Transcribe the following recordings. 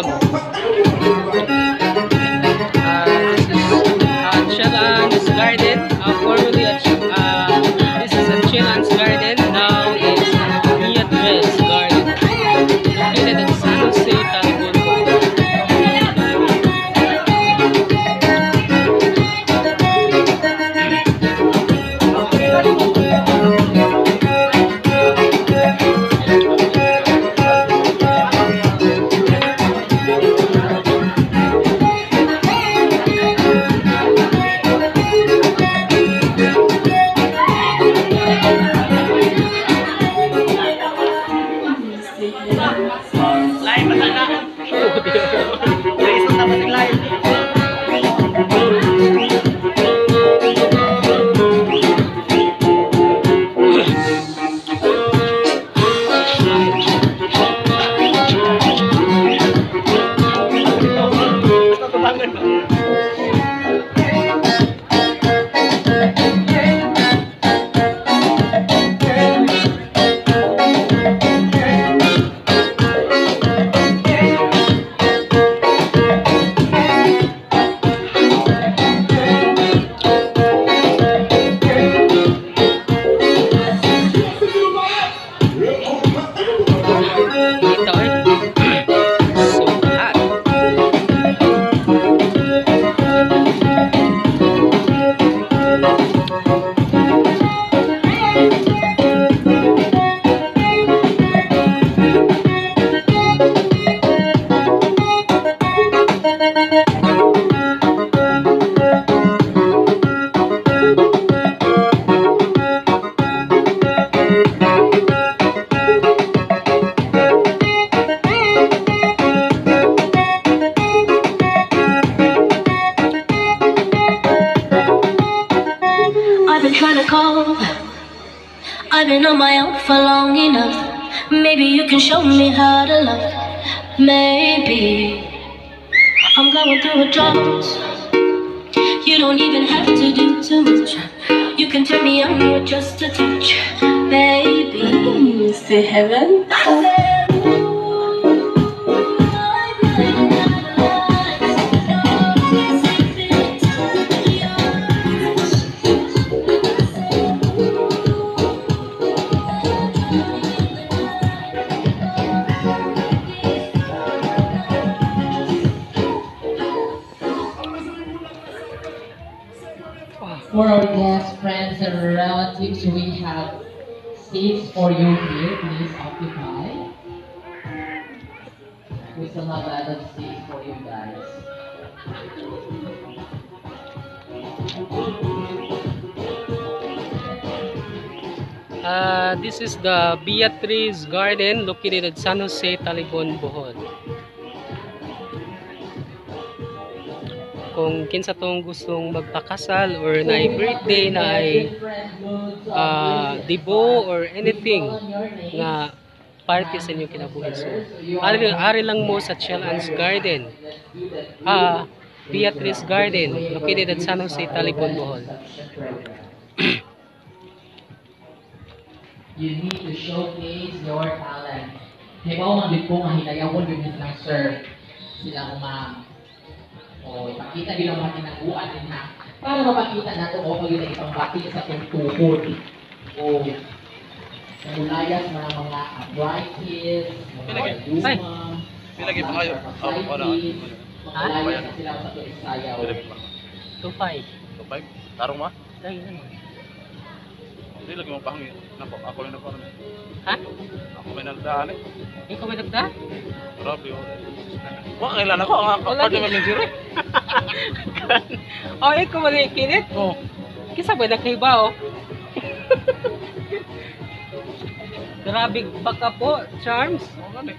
mo. This is Chelan's Garden. Formerly this is a Chelan's Garden. Now it's Beatrice Garden. Located at San Jose, Talibon. I've been on my own for long enough. Maybe you can show me how to love. Maybe I'm going through a drought. You don't even have to do too much. You can turn me on with just a touch, baby. Say heaven. For our guests, friends, and relatives, we have seats for you here. Please occupy. We still have a lot of seats for you guys. This is the Beatrice Garden located at San Jose, Talibon, Bohol. Kung kinsa tong gustong magpakasal or na birthday na ay dibo or anything nga party sa inyong kinabuhi. So, ari lang mo sa Chelan's Garden. Beatrice Garden located at San Jose, Talibon, Bohol. You need to showcase your talent. Hibaw man din po nga hinayawon din lang sir sila o ipakita din ang mga tinaguan din na para mapakita nato o pag yun itong bati sa itong tuhod o sa mulayas mga arthritis, mga duma, Pilagi pa kayo. makalayas na sila sa itong sayaw. 2.5. 2.5? Tarong ma? Dahil naman. Hindi lagi mo pahangin. Ako yung nagparoon. Ha? Ako may nagdaan eh. Ikaw may nagda? Grabe oh. Wala kailan ako. Ang kapag naman yung zero eh. Oh, ikaw mali kinit? Oo. Kisa ba nagkaiba oh? Grabe baka po, Charms. Oo gani.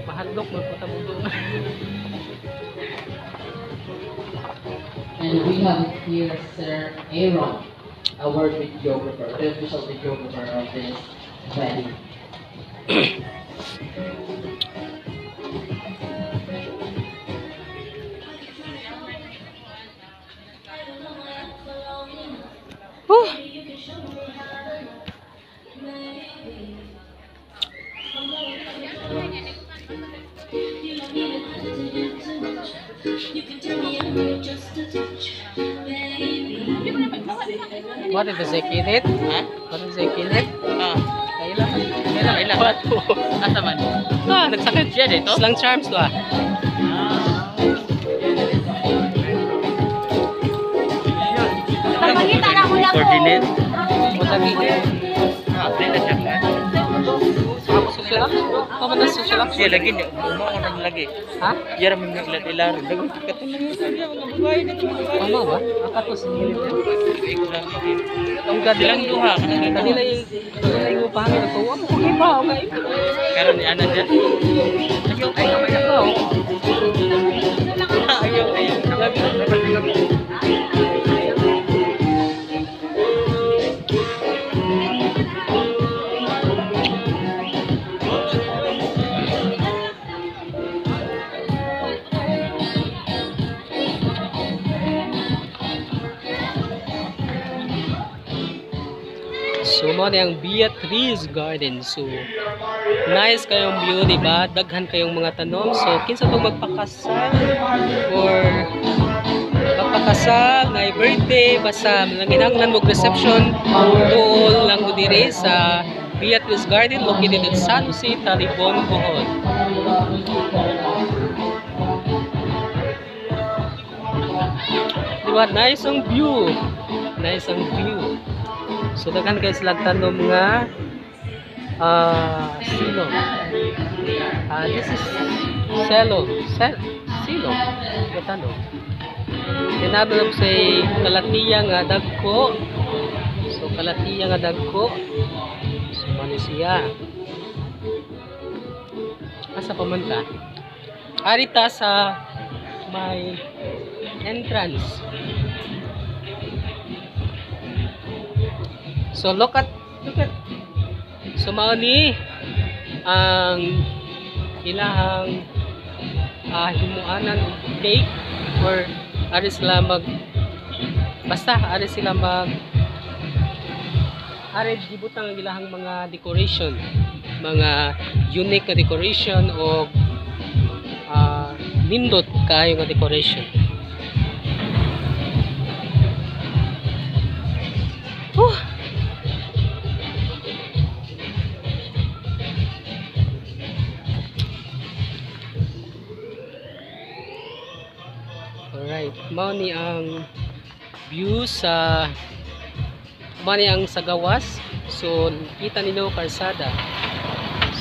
Mahadlok magputabuto. And we have here Sir Aaron, our videographer, the official videographer of this wedding. You can turn me on with just a touch, baby. What did you say, kinit? Ha? What did you say, kinit? Ah. Kailan? What? Asa man? Ah, Nagsakit siya dito? Slang charms to ah. Pagpangita na ko lang ko. Coordinate. Matagi. Na-update na siya. Susulak? Kaman susulak? Siya lagi niya. Mo ko nang lagi. Ha? Yara may ilan-ilan. Dagang katulong mo sa niya. Mga babae na ito. Tama ba? Akato sa gilid yan. Ang ganda Silang duha. Kanila yung upahangin ako. Ako kung iba. Okay. Karon ni Ana dyan. Ayaw ay kamay na ko. Ayaw ay. So mo na ang Beatrice Garden. So nice kayong view, di ba? Daghan kayong mga tanom. So kinsa tong magpakasal or magpakasal na birthday basta nanginanglan mo reception doon lang mo dire sa Beatrice Garden located in San Jose, Talibon, Bohol. Di ba? Nice ang view. Nice ang view. So daghan kayo sila tanom nga silo. This is silo. Silo. Tanom. Tinadog sa kalatiya nga dagko. So kalatiya nga dagko. So mani siya. Asa pa man ka? Arita sa may entrance. So look at so mao ni ang ilahang himuanan cake or ari sila ari gibutang ang ilahang mga decoration, mga unique na decoration o nindot kaayo nga decoration. Alright, mao ni ang view sa mao ni ang Sagawas. So kita ninyo kalsada.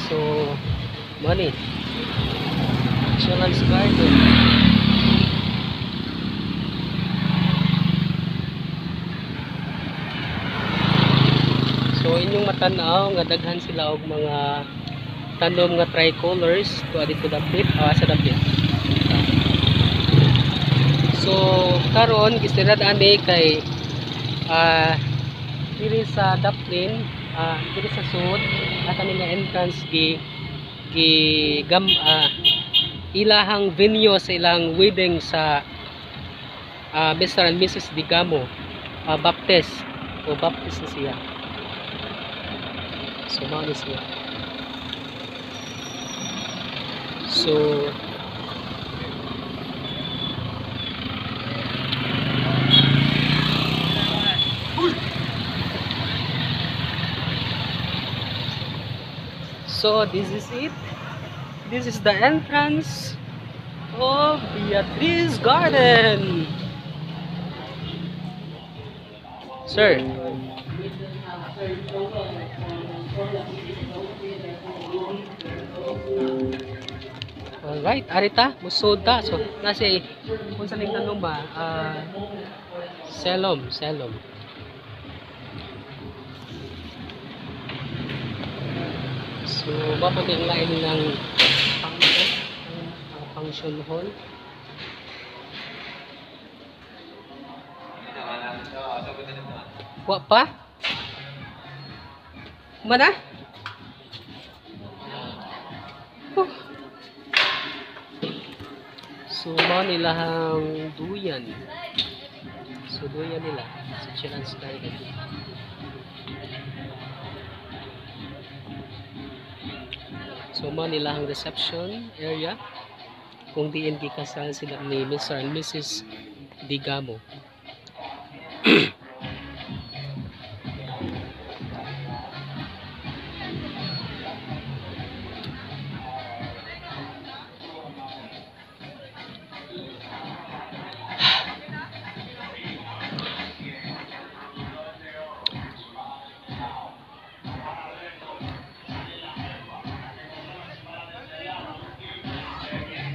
So mao ni Children's Garden. So inyong matanaw nga daghan sila og mga tanom nga tricolors to dito dapit sa dapit. So karon gistirad ani kay diri sa Daplin, diri sa sud at ani nga entrance ilahang venue sa ilang wedding sa Mr. and Mrs. Digamo Baptist o Baptist na siya. So mao ni siya. So this is it. This is the entrance of Beatrice Garden. Sir. Alright, arita, musoda. So, nasi, kung saan yung tanong ba? Selom. So, bakit yung lain ng function hall? Wa pa? Mana? So, mga nilang duyan. So, duyan nila sa Children's Garden. So, mga nilang reception area. kung diin gikasal sila ni Mr. and Mrs. Digamo.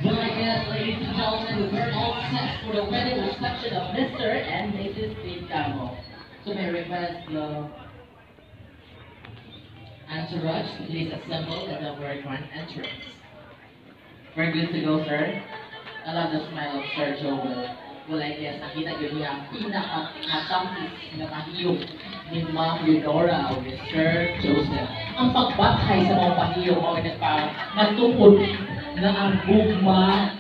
Well, I guess, ladies and gentlemen, we're all set for the wedding reception of Mr. and Mrs. Digamo. So may I request the entourage to please assemble at the very front entrance. We're good to go, sir. I love the smile of Sir Joel. Well, I guess nakita yun niya ang pinaka-matamis na mahiyong ni Ma'am Eudora o ni Sir Joseph. Ang pagbatay sa mga pahiyong o nagtupod na ang gugma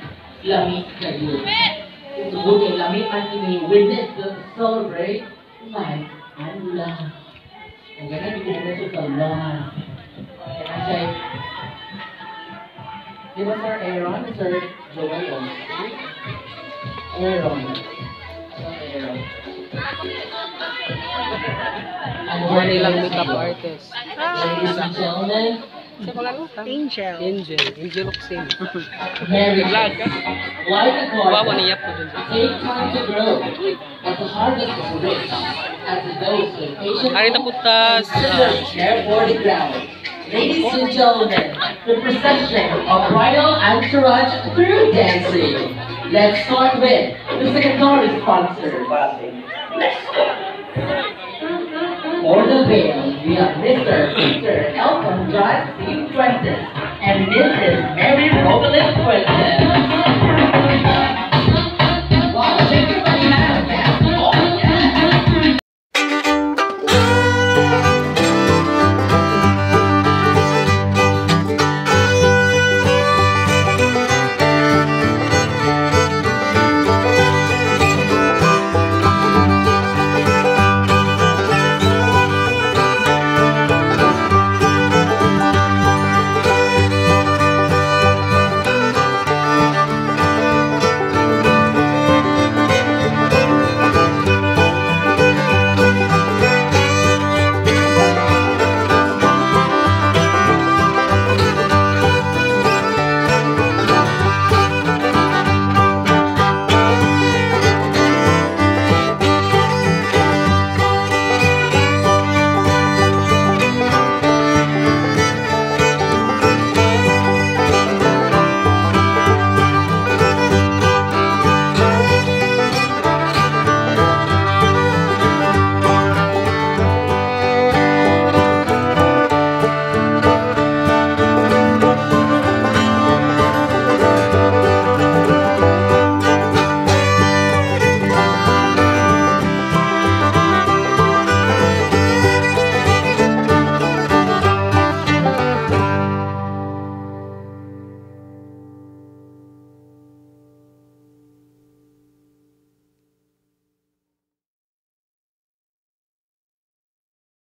lamig kayo. Tugod kay lamig ang ini-witness to celebrate life and love. Ang ganun, hindi ko muna sa love. Can I say, di ba Sir Aaron, Sir Joel, o Aaron. Aaron. Morning lang makeup artist. Ladies and gentlemen, Angel. Angel Oxin. Mary, Vlog ka? like a Wawa garden, niya po dun. take time to grow, but the harvest is rich, as those with patient Ari na putas. scissors care for the ground. Ladies and gentlemen, the procession of bridal entourage through dancing. Let's start with the secondary sponsor. Let's go. For the veil, we have Mr. Peter Elton John C. Fuentes and Mrs. Mary Rogalyn Fuentes. Wow, shake your body now, man. Oh, yeah.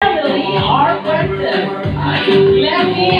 Finally, our question. Let me,